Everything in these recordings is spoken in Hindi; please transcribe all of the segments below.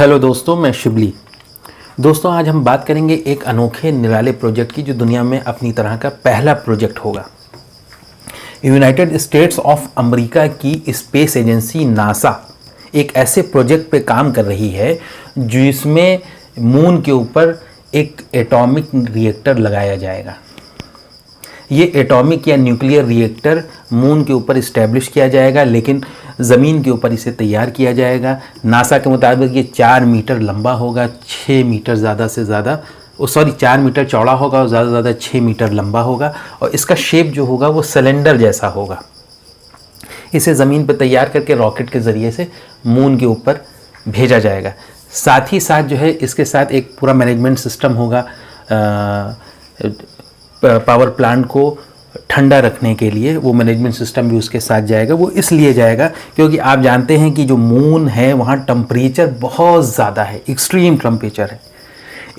हेलो दोस्तों, मैं शिबली। दोस्तों, आज हम बात करेंगे एक अनोखे निराले प्रोजेक्ट की जो दुनिया में अपनी तरह का पहला प्रोजेक्ट होगा। यूनाइटेड स्टेट्स ऑफ अमेरिका की स्पेस एजेंसी नासा एक ऐसे प्रोजेक्ट पे काम कर रही है जिसमें मून के ऊपर एक एटॉमिक रिएक्टर लगाया जाएगा। ये एटॉमिक या न्यूक्लियर रिएक्टर मून के ऊपर इस्टेब्लिश किया जाएगा, लेकिन ज़मीन के ऊपर इसे तैयार किया जाएगा। नासा के मुताबिक ये 4 मीटर लंबा होगा, 6 मीटर ज़्यादा से ज़्यादा 4 मीटर चौड़ा होगा और ज़्यादा से ज़्यादा 6 मीटर लंबा होगा, और इसका शेप जो होगा वो सिलेंडर जैसा होगा। इसे ज़मीन पर तैयार करके रॉकेट के ज़रिए से मून के ऊपर भेजा जाएगा। साथ ही साथ जो है इसके साथ एक पूरा मैनेजमेंट सिस्टम होगा। पावर प्लांट को ठंडा रखने के लिए वो मैनेजमेंट सिस्टम भी उसके साथ जाएगा। वो इसलिए जाएगा क्योंकि आप जानते हैं कि जो मून है वहाँ टेम्परेचर बहुत ज़्यादा है, एक्सट्रीम टेम्परेचर है।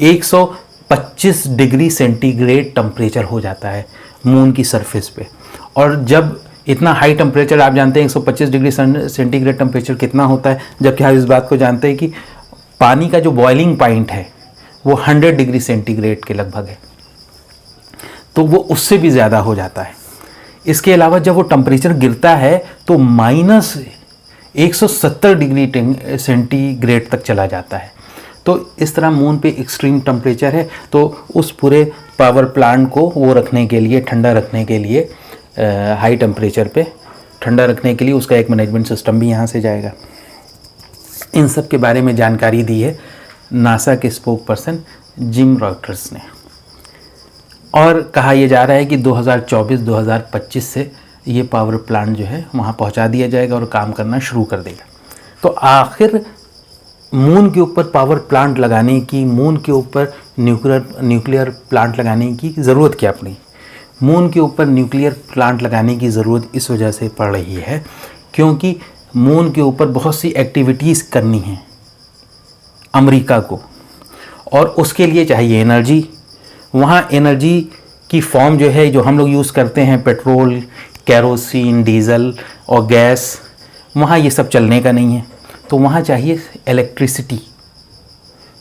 125 डिग्री सेंटीग्रेड टेम्परेचर हो जाता है मून की सरफेस पे। और जब इतना हाई टेम्परेचर, आप जानते हैं 125 डिग्री सेंटीग्रेड टेम्परेचर कितना होता है, जबकि आप इस बात को जानते हैं कि पानी का जो बॉइलिंग पॉइंट है वो 100 डिग्री सेंटीग्रेड के लगभग है, तो वो उससे भी ज़्यादा हो जाता है। इसके अलावा जब वो टेम्परेचर गिरता है तो -170 डिग्री सेंटीग्रेड तक चला जाता है। तो इस तरह मून पे एक्सट्रीम टेम्परेचर है, तो उस पूरे पावर प्लांट को वो रखने के लिए, ठंडा रखने के लिए, हाई टेम्परेचर पे ठंडा रखने के लिए उसका एक मैनेजमेंट सिस्टम भी यहाँ से जाएगा। इन सब के बारे में जानकारी दी है नासा के स्पोक पर्सन जिम रॉयटर्स ने, और कहा यह जा रहा है कि 2024-2025 से ये पावर प्लांट जो है वहाँ पहुँचा दिया जाएगा और काम करना शुरू कर देगा। तो आखिर मून के ऊपर पावर प्लांट लगाने की, मून के ऊपर न्यूक्लियर प्लांट लगाने की ज़रूरत क्या पड़ी? मून के ऊपर न्यूक्लियर प्लांट लगाने की ज़रूरत इस वजह से पड़ रही है क्योंकि मून के ऊपर बहुत सी एक्टिविटीज़ करनी हैं अमेरिका को, और उसके लिए चाहिए एनर्जी। वहाँ एनर्जी की फॉर्म जो है, जो हम लोग यूज़ करते हैं, पेट्रोल, केरोसिन, डीजल और गैस, वहाँ ये सब चलने का नहीं है। तो वहाँ चाहिए इलेक्ट्रिसिटी,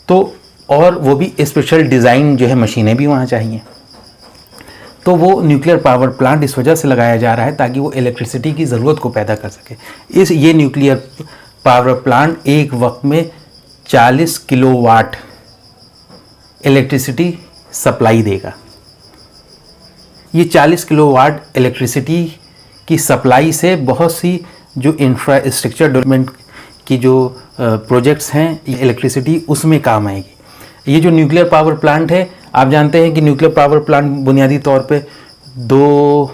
तो और वो भी स्पेशल डिज़ाइन जो है मशीनें भी वहाँ चाहिए। तो वो न्यूक्लियर पावर प्लांट इस वजह से लगाया जा रहा है ताकि वो इलेक्ट्रिसिटी की ज़रूरत को पैदा कर सके। ये न्यूक्लियर पावर प्लांट एक वक्त में 40 किलोवाट इलेक्ट्रिसिटी सप्लाई देगा। ये 40 किलोवाट इलेक्ट्रिसिटी की सप्लाई से बहुत सी जो इंफ्रास्ट्रक्चर डेवलपमेंट की जो प्रोजेक्ट्स हैं, इलेक्ट्रिसिटी उसमें काम आएगी। ये जो न्यूक्लियर पावर प्लांट है, आप जानते हैं कि न्यूक्लियर पावर प्लांट बुनियादी तौर पे 2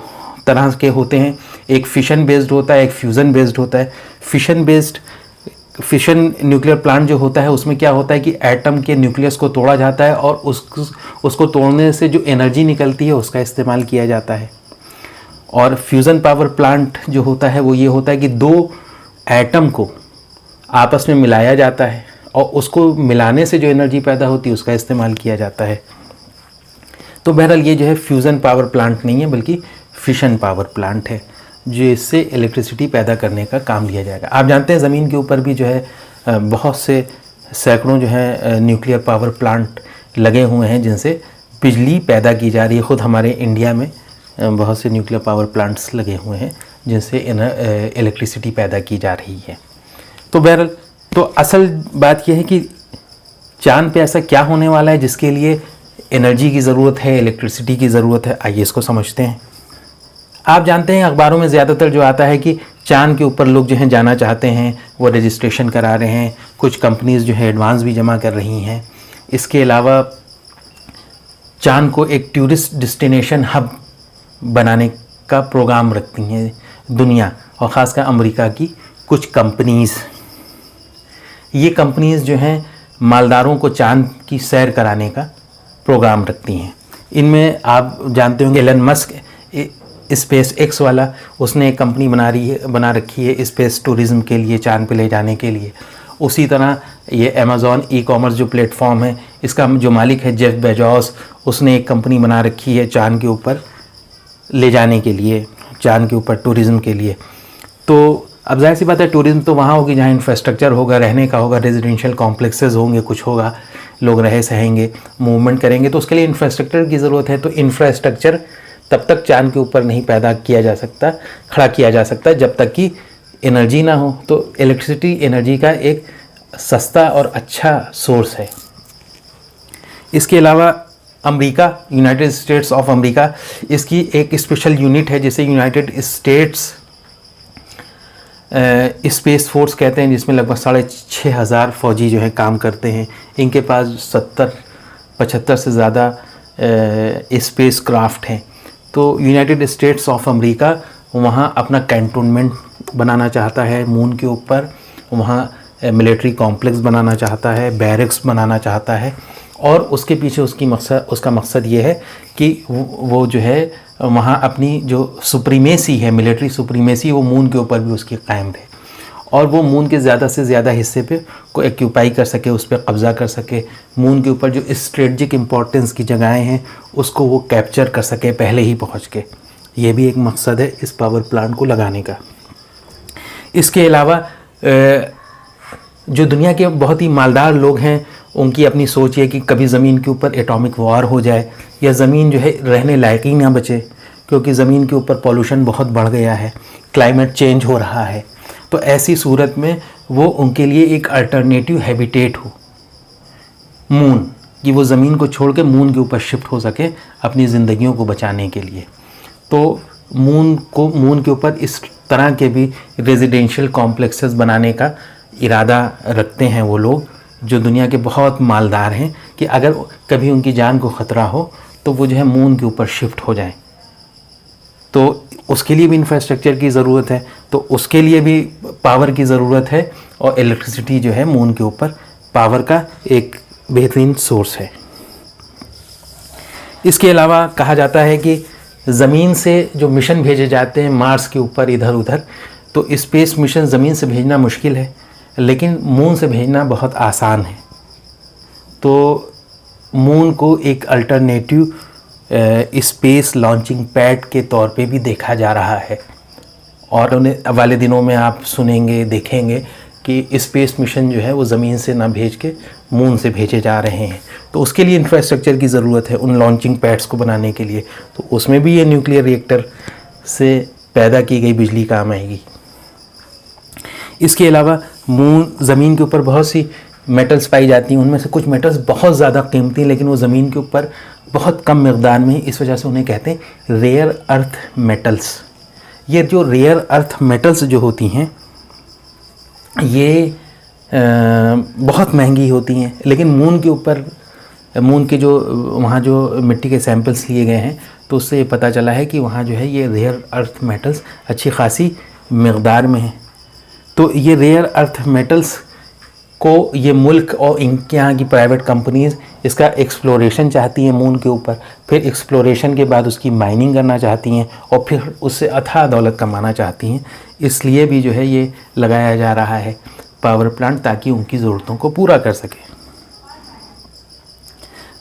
तरह के होते हैं। एक फिशन बेस्ड होता है, एक फ्यूज़न बेस्ड होता है। फिशन न्यूक्लियर प्लांट जो होता है उसमें क्या होता है कि एटम के न्यूक्लियस को तोड़ा जाता है और उसको तोड़ने से जो एनर्जी निकलती है उसका इस्तेमाल किया जाता है। और फ्यूज़न पावर प्लांट जो होता है वो ये होता है कि 2 एटम को आपस में मिलाया जाता है और उसको मिलाने से जो एनर्जी पैदा होती है उसका इस्तेमाल किया जाता है। तो बहरहाल ये जो है फ्यूज़न पावर प्लांट नहीं है बल्कि फिशन पावर प्लांट है, जिससे इलेक्ट्रिसिटी पैदा करने का काम लिया जाएगा। आप जानते हैं ज़मीन के ऊपर भी जो है बहुत से सैकड़ों जो है न्यूक्लियर पावर प्लांट लगे हुए हैं जिनसे बिजली पैदा की जा रही है। ख़ुद हमारे इंडिया में बहुत से न्यूक्लियर पावर प्लांट्स लगे हुए हैं जिनसे इलेक्ट्रिसिटी पैदा की जा रही है। तो बहरहाल, तो असल बात यह है कि चाँद पे ऐसा क्या होने वाला है जिसके लिए एनर्जी की ज़रूरत है, इलेक्ट्रिसिटी की ज़रूरत है। आइए इसको समझते हैं। आप जानते हैं अखबारों में ज़्यादातर जो आता है कि चाँद के ऊपर लोग जो हैं जाना चाहते हैं, वो रजिस्ट्रेशन करा रहे हैं। कुछ कंपनीज़ जो है एडवांस भी जमा कर रही हैं। इसके अलावा चाँद को एक टूरिस्ट डेस्टिनेशन हब बनाने का प्रोग्राम रखती हैं दुनिया, और ख़ासकर अमेरिका की कुछ कंपनीज़। ये कंपनीज़ जो हैं मालदारों को चाँद की सैर कराने का प्रोग्राम रखती हैं। इनमें आप जानते होंगे एलन मस्क, स्पेस एक्स वाला, उसने एक कंपनी बना रखी है स्पेस टूरिज़्म के लिए, चाँद पे ले जाने के लिए। उसी तरह ये अमेज़ॉन ई-कॉमर्स जो प्लेटफॉर्म है, इसका जो मालिक है जेफ बेजोस, उसने एक कंपनी बना रखी है चाँद के ऊपर ले जाने के लिए, चाँद के ऊपर टूरिज़्म के लिए। तो अब जाहिर सी बात है टूरिज्म तो वहाँ होगी जहाँ इंफ्रास्ट्रक्चर होगा, रहने का होगा, रेजिडेंशियल कॉम्प्लेक्सेस होंगे, कुछ होगा, लोग रहे सहेंगे, मूवमेंट करेंगे, तो उसके लिए इंफ्रास्ट्रक्चर की ज़रूरत है। तो इंफ्रास्ट्रक्चर तब तक चांद के ऊपर नहीं पैदा किया जा सकता, खड़ा किया जा सकता जब तक कि एनर्जी ना हो। तो इलेक्ट्रिसिटी एनर्जी का एक सस्ता और अच्छा सोर्स है। इसके अलावा America, United states of America, इसकी एक स्पेशल यूनिट है जिसे यूनाइटेड स्टेट्स स्पेस फोर्स कहते हैं, जिसमें लगभग 6,500 फौजी जो हैं काम करते हैं। इनके पास 75 से ज़्यादा स्पेस क्राफ्ट हैं। तो यूनाइटेड स्टेट्स ऑफ अमेरिका वहाँ अपना कैंटोनमेंट बनाना चाहता है मून के ऊपर, वहाँ मिलिट्री कॉम्प्लेक्स बनाना चाहता है, बैरक्स बनाना चाहता है, और उसके पीछे उसका मकसद ये है कि वो जो है वहाँ अपनी जो सुप्रीमेसी है, मिलिट्री सुप्रीमेसी, वो मून के ऊपर भी उसकी कायम रहे और वो मून के ज़्यादा से ज़्यादा हिस्से पे को एक्यूपाई कर सके, उस पर कब्ज़ा कर सके। मून के ऊपर जो स्ट्रेटजिक इम्पोर्टेंस की जगहें हैं उसको वो कैप्चर कर सके पहले ही पहुँच के। ये भी एक मकसद है इस पावर प्लांट को लगाने का। इसके अलावा जो दुनिया के बहुत ही मालदार लोग हैं उनकी अपनी सोच है कि कभी ज़मीन के ऊपर एटॉमिक वॉर हो जाए या ज़मीन जो है रहने लायक ही ना बचे, क्योंकि ज़मीन के ऊपर पॉल्यूशन बहुत बढ़ गया है, क्लाइमेट चेंज हो रहा है। तो ऐसी सूरत में वो उनके लिए एक अल्टरनेटिव हैबिटेट हो मून, कि वो ज़मीन को छोड़ के मून के ऊपर शिफ्ट हो सके अपनी ज़िंदगियों को बचाने के लिए। तो मून के ऊपर इस तरह के भी रेजिडेंशियल कॉम्प्लेक्सेस बनाने का इरादा रखते हैं वो लोग जो दुनिया के बहुत मालदार हैं, कि अगर कभी उनकी जान को ख़तरा हो तो वो जो है मून के ऊपर शिफ्ट हो जाएं। तो उसके लिए भी इंफ्रास्ट्रक्चर की ज़रूरत है, तो उसके लिए भी पावर की ज़रूरत है, और इलेक्ट्रिसिटी जो है मून के ऊपर पावर का एक बेहतरीन सोर्स है। इसके अलावा कहा जाता है कि ज़मीन से जो मिशन भेजे जाते हैं मार्स के ऊपर इधर उधर, तो स्पेस मिशन ज़मीन से भेजना मुश्किल है लेकिन मून से भेजना बहुत आसान है। तो मून को एक अल्टरनेटिव स्पेस लॉन्चिंग पैड के तौर पे भी देखा जा रहा है, और उन्हें वाले दिनों में आप सुनेंगे देखेंगे कि स्पेस मिशन जो है वो ज़मीन से ना भेज के मून से भेजे जा रहे हैं। तो उसके लिए इंफ्रास्ट्रक्चर की ज़रूरत है उन लॉन्चिंग पैड्स को बनाने के लिए, तो उसमें भी ये न्यूक्लियर रिएक्टर से पैदा की गई बिजली काम आएगी। इसके अलावा मून ज़मीन के ऊपर बहुत सी मेटल्स पाई जाती हैं, उनमें से कुछ मेटल्स बहुत ज़्यादा कीमती हैं लेकिन वो ज़मीन के ऊपर बहुत कम मिक़दार में, इस वजह से उन्हें कहते हैं रेयर अर्थ मेटल्स। ये जो रेयर अर्थ मेटल्स जो होती हैं ये बहुत महंगी होती हैं, लेकिन मून के ऊपर, मून के जो वहाँ जो मिट्टी के सैंपल्स लिए गए हैं तो उससे ये पता चला है कि वहाँ जो है ये रेयर अर्थ मेटल्स अच्छी खासी मिक़दार में हैं। तो ये रेयर अर्थ मेटल्स को ये मुल्क और इनके यहाँ की प्राइवेट कंपनीज़ इसका एक्सप्लोरेशन चाहती हैं मून के ऊपर, फिर एक्सप्लोरेशन के बाद उसकी माइनिंग करना चाहती हैं और फिर उससे अथाह दौलत कमाना चाहती हैं। इसलिए भी जो है ये लगाया जा रहा है पावर प्लांट, ताकि उनकी ज़रूरतों को पूरा कर सके।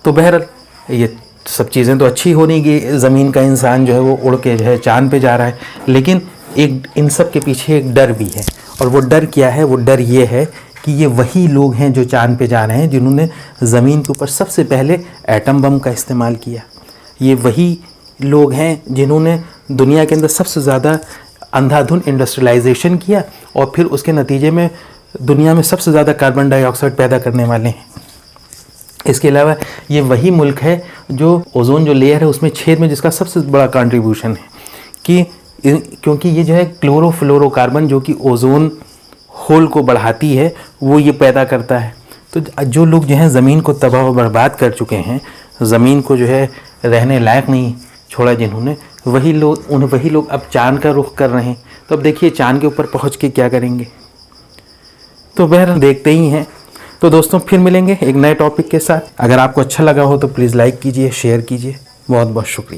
तो बहरहाल ये सब चीज़ें तो अच्छी होने की, ज़मीन का इंसान जो है वो उड़ के जो है चाँद पे जा रहा है, लेकिन एक इन सब के पीछे एक डर भी है। और वो डर क्या है? वो डर ये है कि ये वही लोग हैं जो चाँद पे जा रहे हैं जिन्होंने ज़मीन के ऊपर सबसे पहले एटम बम का इस्तेमाल किया। ये वही लोग हैं जिन्होंने दुनिया के अंदर सबसे ज़्यादा अंधाधुंध इंडस्ट्रियलाइजेशन किया और फिर उसके नतीजे में दुनिया में सबसे ज़्यादा कार्बन डाइऑक्साइड पैदा करने वाले हैं। इसके अलावा ये वही मुल्क है जो ओजोन जो लेयर है उसमें छेद में जिसका सबसे बड़ा कंट्रीब्यूशन है, कि क्योंकि ये जो है क्लोरोफ्लोरोकार्बन जो कि ओजोन होल को बढ़ाती है वो ये पैदा करता है। तो जो लोग जो हैं ज़मीन को तबाह व बर्बाद कर चुके हैं, ज़मीन को जो है रहने लायक नहीं छोड़ा जिन्होंने, वही लोग अब चाँद का रुख कर रहे हैं। तो अब देखिए चाँद के ऊपर पहुँच के क्या करेंगे। तो बहरहाल देखते ही हैं। तो दोस्तों फिर मिलेंगे एक नए टॉपिक के साथ। अगर आपको अच्छा लगा हो तो प्लीज़ लाइक कीजिए, शेयर कीजिए। बहुत बहुत शुक्रिया।